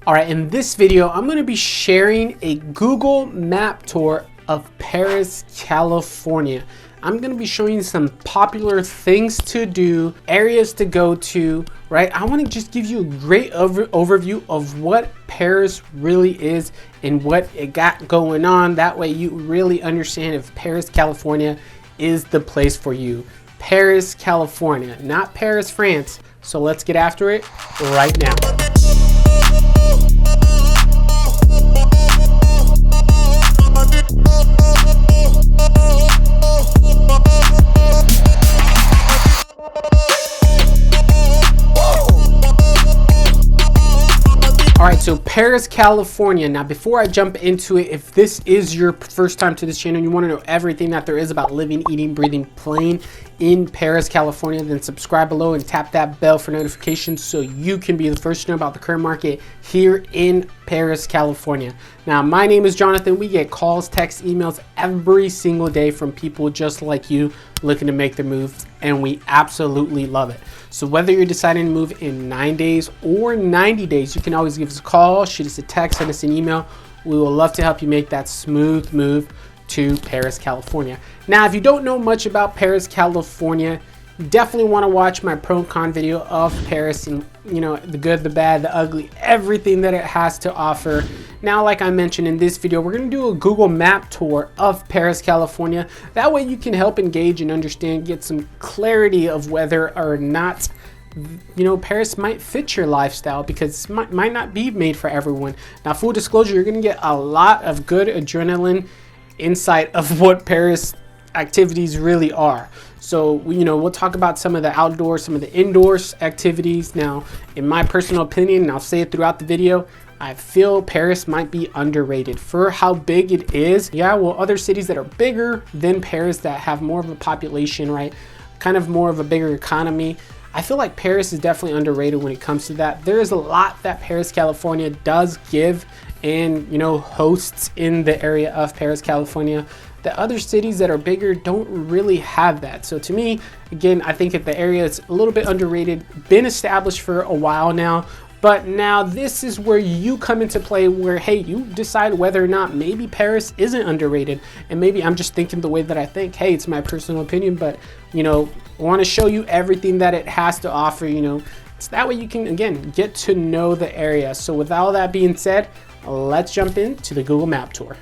All right, in this video, I'm going to be sharing a Google map tour of Perris, California. I'm going to be showing you some popular things to do, areas to go to, right? I want to just give you a great overview of what Perris really is and what it got going on. That way you really understand if Perris, California is the place for you. Perris, California, not Paris, France. So let's get after it right now. All right, so Perris, California. Now, before I jump into it, if this is your first time to this channel and you want to know everything that there is about living, eating, breathing, playing in Perris, California, then subscribe below and tap that bell for notifications so you can be the first to know about the current market here in Perris, California. Now, my name is Jonathan. We get calls, texts, emails every single day from people just like you looking to make their moves, and we absolutely love it. So whether you're deciding to move in 9 days or 90 days, you can always give us a call, shoot us a text, send us an email. We will love to help you make that smooth move to Perris, California. Now, if you don't know much about Perris, California, you definitely want to watch my pro and con video of Perris and, you know, the good, the bad, the ugly, everything that it has to offer. Now, like I mentioned in this video, we're going to do a Google map tour of Perris, California. That way you can help engage and understand, get some clarity of whether or not, you know, Perris might fit your lifestyle, because it might not be made for everyone. Now, full disclosure, you're going to get a lot of good adrenaline insight of what Perris activities really are. So, you know, we'll talk about some of the outdoor, some of the indoors activities. Now, in my personal opinion, and I'll say it throughout the video, I feel Perris might be underrated for how big it is. Yeah, well, other cities that are bigger than Perris that have more of a population, right? Kind of more of a bigger economy. I feel like Perris is definitely underrated when it comes to that. There is a lot that Perris, California does give and, you know, hosts in the area of Perris, California. The other cities that are bigger don't really have that. So to me, again, I think that the area is a little bit underrated, been established for a while now, but now this is where you come into play where, hey, you decide whether or not maybe Perris isn't underrated. And maybe I'm just thinking the way that I think. Hey, it's my personal opinion, but, you know, I want to show you everything that it has to offer, you know. So that way you can, again, get to know the area. So with all that being said, let's jump into the Google Map tour.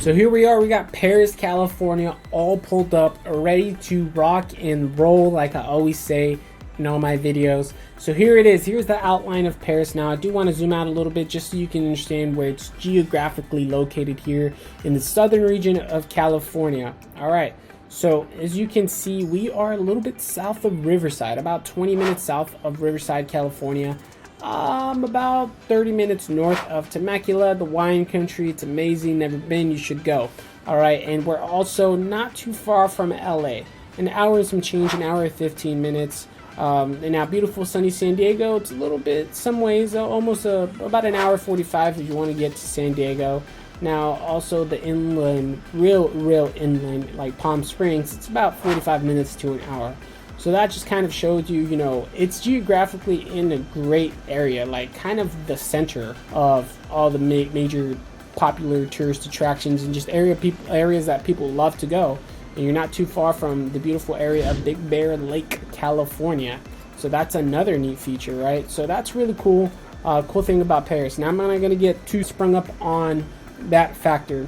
So here we are, we got Perris, California all pulled up, ready to rock and roll, like I always say in all my videos. So here it is, here's the outline of Perris. Now I do want to zoom out a little bit just so you can understand where it's geographically located here in the southern region of California. All right, so as you can see, we are a little bit south of Riverside, about 20 minutes south of Riverside, California. About 30 minutes north of Temecula, the wine country. It's amazing, never been, you should go. All right, and we're also not too far from LA, an hour and some change, an hour and 15 minutes. And now beautiful sunny San Diego, it's a little bit, some ways, almost about an hour 45 if you want to get to San Diego. Now also the inland, real inland, like Palm Springs, it's about 45 minutes to an hour. So that just kind of shows you, you know, it's geographically in a great area, like kind of the center of all the major popular tourist attractions and just areas that people love to go. And you're not too far from the beautiful area of Big Bear Lake, California. So that's another neat feature, right? So that's really cool. Cool thing about Perris. Now I'm not going to get too sprung up on that factor.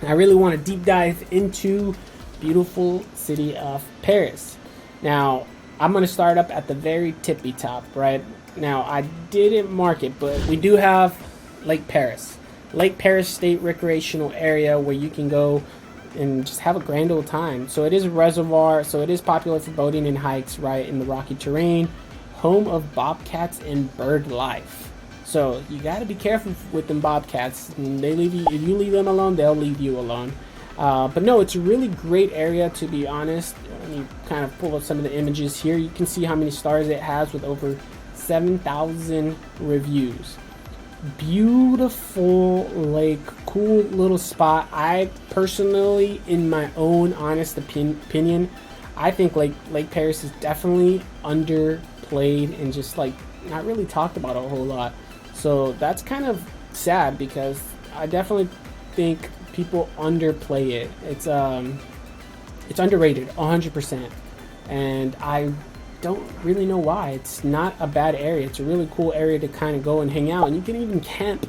I really want to deep dive into beautiful city of Perris. Now, I'm going to start up at the very tippy top, right? Now, I didn't mark it, but we do have Lake Perris. Lake Perris State Recreational Area where you can go and just have a grand old time. So it is a reservoir, so it is popular for boating and hikes, right, in the rocky terrain. Home of bobcats and bird life. So you got to be careful with them bobcats. They leave you, if you leave them alone, they'll leave you alone. But no, it's a really great area, to be honest. Let me kind of pull up some of the images here. You can see how many stars it has with over 7,000 reviews. Beautiful lake, cool little spot. I personally, in my own honest opinion, I think Lake Perris is definitely underplayed and just like not really talked about a whole lot. So that's kind of sad because I definitely think people underplay it. It's underrated 100%, and I don't really know why. It's not a bad area. It's a really cool area to kind of go and hang out, and you can even camp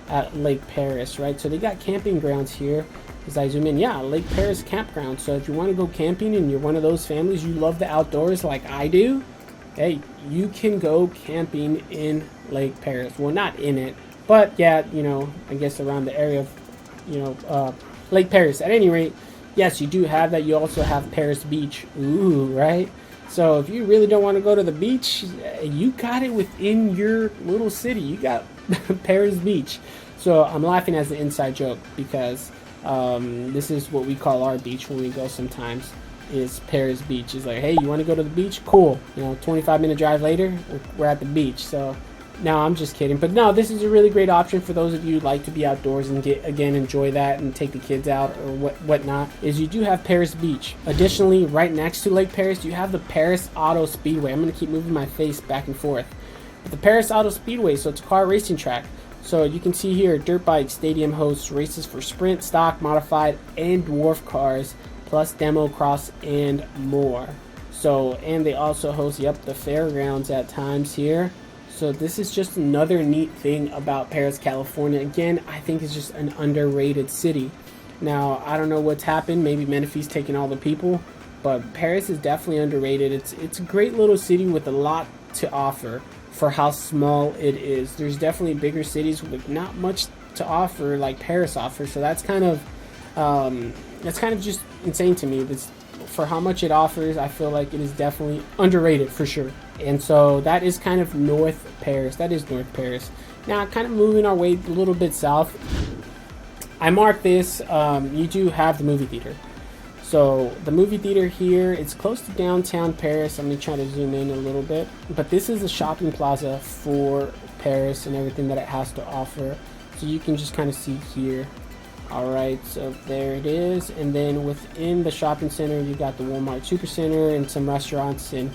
at Lake Perris, right? So they got camping grounds here. As I zoom in, yeah, Lake Perris campground. So if you want to go camping and you're one of those families, you love the outdoors like I do, hey, you can go camping in Lake Perris. Well, not in it, but yeah, you know, I guess around the area of, you know, Lake Perris. At any rate, yes, you do have that. You also have Perris Beach. Ooh, right? So if you really don't want to go to the beach, you got it within your little city. You got Perris Beach. So I'm laughing as an inside joke because this is what we call our beach when we go sometimes, is Perris Beach. It's like, hey, you want to go to the beach? Cool. You know, 25-minute drive later, we're at the beach. So no, I'm just kidding. But no, this is a really great option for those of you who like to be outdoors and enjoy that and take the kids out or whatnot, is you do have Perris Beach. Additionally, right next to Lake Perris, you have the Perris Auto Speedway. I'm going to keep moving my face back and forth. But the Perris Auto Speedway, so it's a car racing track. So you can see here, Dirt Bike Stadium hosts races for sprint, stock, modified, and dwarf cars, plus demo, cross, and more. So, and they also host, the fairgrounds at times here. So this is just another neat thing about Perris, California. Again, I think it's just an underrated city. Now, I don't know what's happened. Maybe Menifee's taking all the people, but Perris is definitely underrated. It's a great little city with a lot to offer for how small it is. There's definitely bigger cities with not much to offer like Perris offers. So that's kind of just insane to me. For how much it offers, I feel like it is definitely underrated for sure. And so that is kind of North Perris. That is North Perris. Now, kind of moving our way a little bit south, I marked this. You do have the movie theater. So the movie theater here, it's close to downtown Perris. I'm going to try to zoom in a little bit. But this is a shopping plaza for Perris and everything that it has to offer. So you can just kind of see here. Alright, so there it is. And then within the shopping center, you got the Walmart Supercenter and some restaurants and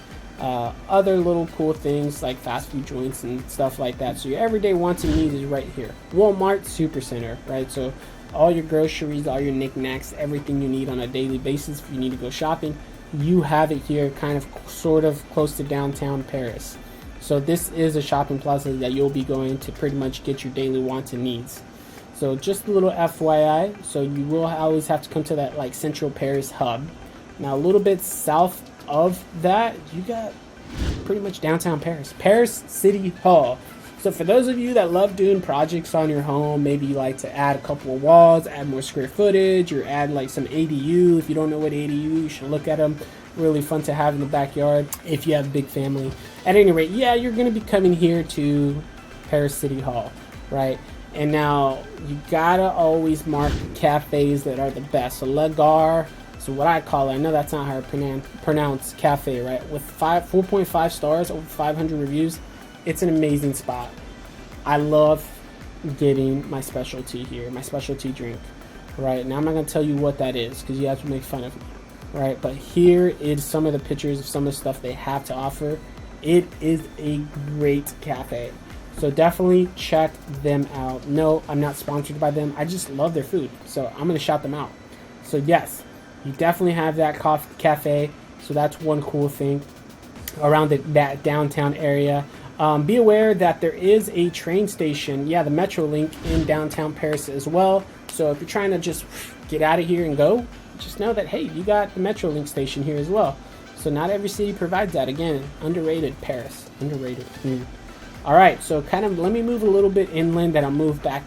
other little cool things like fast food joints and stuff like that. So your everyday wants and needs is right here. Walmart Supercenter, right? So all your groceries, all your knickknacks, everything you need on a daily basis if you need to go shopping, you have it here, kind of sort of close to downtown Perris. So this is a shopping plaza that you'll be going to pretty much get your daily wants and needs. So just a little FYI, so you will always have to come to that like Central Perris hub. Now a little bit south of that, you got pretty much downtown Perris, Perris City Hall. So for those of you that love doing projects on your home, maybe you like to add a couple of walls, add more square footage, or add like some ADU. If you don't know what ADU, you should look at them. Really fun to have in the backyard if you have a big family. At any rate, yeah, you're going to be coming here to Perris City Hall, right? And now you gotta always mark cafes that are the best. So Le Gare, so what I call it, I know that's not how to pronounce cafe, right? With 4.5 stars, over 500 reviews, it's an amazing spot. I love getting my specialty here, my specialty drink, right? Now I'm not gonna tell you what that is because you have to make fun of me, right? But here is some of the pictures of some of the stuff they have to offer. It is a great cafe. So definitely check them out. No, I'm not sponsored by them. I just love their food. So I'm going to shout them out. So yes, you definitely have that cafe. So that's one cool thing around that downtown area. Be aware that there is a train station. Yeah, the Metrolink in downtown Perris as well. So if you're trying to just get out of here and go, just know that, hey, you got the Metrolink station here as well. So not every city provides that. Again, underrated Perris. Underrated. All right, so kind of let me move a little bit inland, then I'll move back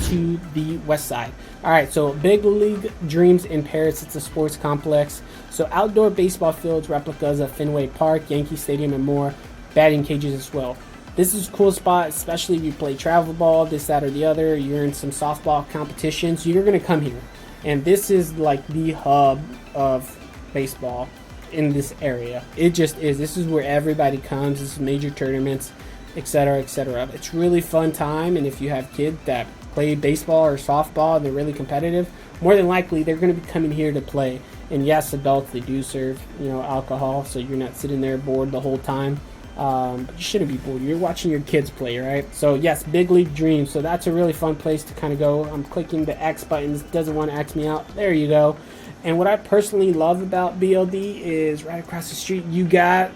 to the west side. All right, so Big League Dreams in Perris. It's a sports complex. So outdoor baseball fields, replicas of Fenway Park, Yankee Stadium, and more. Batting cages as well. This is a cool spot, especially if you play travel ball, this, that, or the other. You're in some softball competitions. You're going to come here. And this is like the hub of baseball in this area. It just is. This is where everybody comes. This is major tournaments, etc., etc. It's really fun time, and if you have kids that play baseball or softball and they're really competitive, more than likely they're going to be coming here to play. And yes, adults, they do serve alcohol, so you're not sitting there bored the whole time. But you shouldn't be bored. You're watching your kids play, right? So yes, Big League Dream. So that's a really fun place to kind of go. I'm clicking the X buttons. Doesn't want to X me out. There you go. And what I personally love about BLD is right across the street you got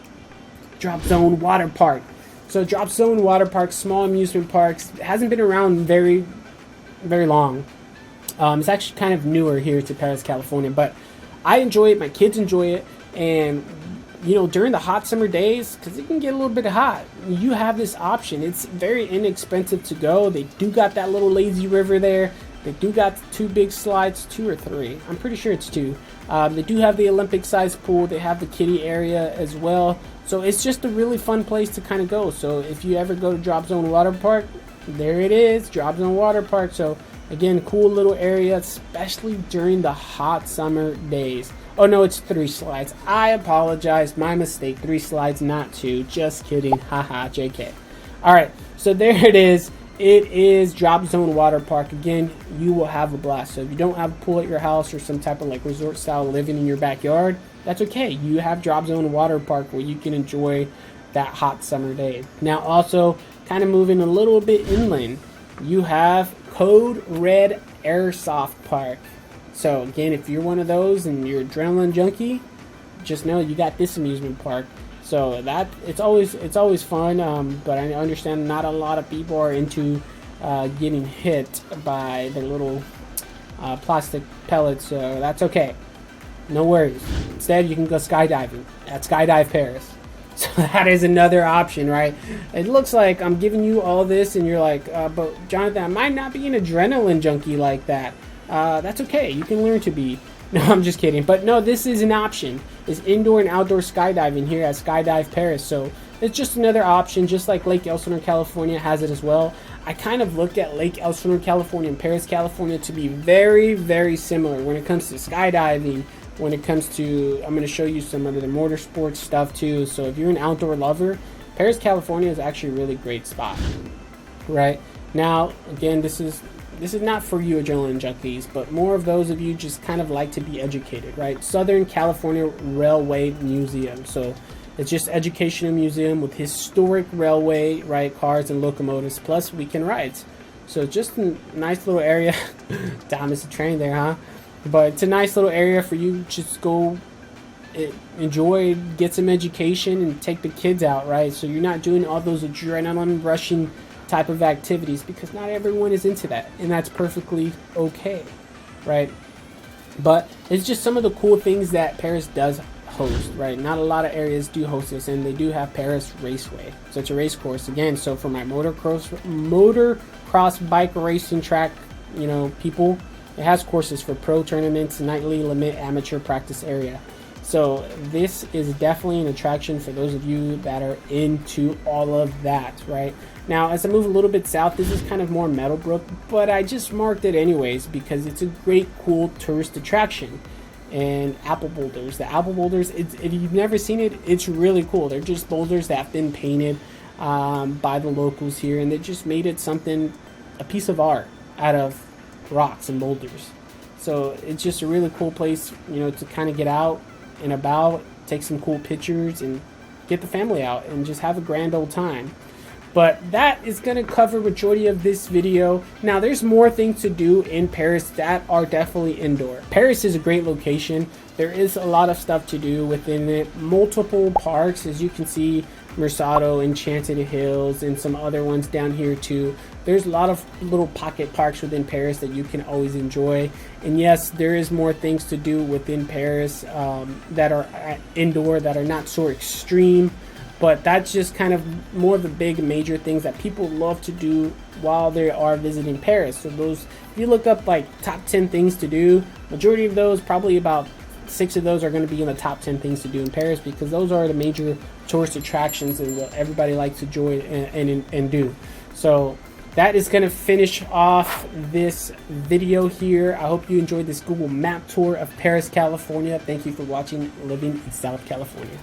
Dropzone Waterpark. So Dropzone Waterpark, small amusement parks, hasn't been around very long. It's actually kind of newer here to Perris, California, but I enjoy it. My kids enjoy it, and you know, during the hot summer days, because it can get a little bit hot, you have this option. It's very inexpensive to go. They do got that little lazy river there. They do got 2 big slides, 2 or 3. I'm pretty sure it's 2. They do have the Olympic-sized pool. They have the kiddie area as well. So it's just a really fun place to kind of go. So if you ever go to Dropzone Waterpark, there it is, Dropzone Waterpark. So again, cool little area, especially during the hot summer days. Oh no, it's 3 slides. I apologize, my mistake. 3 slides, not 2. Just kidding. Haha, JK. Alright, so there it is. It is Dropzone Waterpark. Again, you will have a blast. So if you don't have a pool at your house or some type of like resort style living in your backyard, that's okay. You have Dropzone Waterpark where you can enjoy that hot summer day. Now also, kind of moving a little bit inland, you have Code Red Airsoft Park. So again, if you're one of those and you're adrenaline junkie, just know you got this amusement park. So that it's always fun, but I understand not a lot of people are into getting hit by the little plastic pellets, so that's okay. No worries. Instead, you can go skydiving at Skydive Perris. So that is another option, right? It looks like I'm giving you all this, and you're like, but Jonathan, I might not be an adrenaline junkie like that. That's okay. You can learn to be. No, I'm just kidding. But no, this is an option. It's indoor and outdoor skydiving here at Skydive Perris. So it's just another option, just like Lake Elsinore, California has it as well. I kind of look at Lake Elsinore, California and Perris, California to be very, very similar when it comes to skydiving. When it comes to, I'm going to show you some of the motorsports stuff too. So if you're an outdoor lover, Perris, California is actually a really great spot. Right now, again, this is not for you adrenaline junkies, but more of those of you just kind of like to be educated, right? Southern California Railway Museum. So it's just educational museum with historic railway, right, cars and locomotives, plus weekend rides. So just a nice little area. Damn, it's a train there, huh? But it's a nice little area for you to just go enjoy, get some education, and take the kids out, right? So you're not doing all those adrenaline rushing type of activities, because not everyone is into that, and that's perfectly okay, right? But it's just some of the cool things that Perris does host, right? Not a lot of areas do host this, and they do have Perris Raceway. So it's a race course again. So for my motocross bike racing track, you know, people, it has courses for pro tournaments, nightly limit, amateur practice area. So this is definitely an attraction for those of you that are into all of that, right? Now, as I move a little bit south, this is kind of more Meadowbrook, but I just marked it anyways because it's a great, cool tourist attraction. And Apple Boulders. The Apple Boulders, if you've never seen it, it's really cool. They're just boulders that have been painted by the locals here, and they just made it something, a piece of art out of rocks and boulders. So it's just a really cool place, you know, to kind of get out and about, take some cool pictures, and get the family out and just have a grand old time. But that is going to cover majority of this video. Now, there's more things to do in Perris that are definitely indoor. Perris is a great location. There is a lot of stuff to do within it. Multiple parks, as you can see, Mersado, Enchanted Hills, and some other ones down here too. There's a lot of little pocket parks within Perris that you can always enjoy. And yes, there is more things to do within Perris that are indoor, that are not so extreme. But that's just kind of more of the big major things that people love to do while they are visiting Perris. So those, if you look up like top 10 things to do, majority of those, probably about 6 of those are going to be in the top 10 things to do in Perris, because those are the major tourist attractions and what everybody likes to enjoy and do. So that is going to finish off this video here. I hope you enjoyed this Google Map tour of Perris, California. Thank you for watching Living in South California.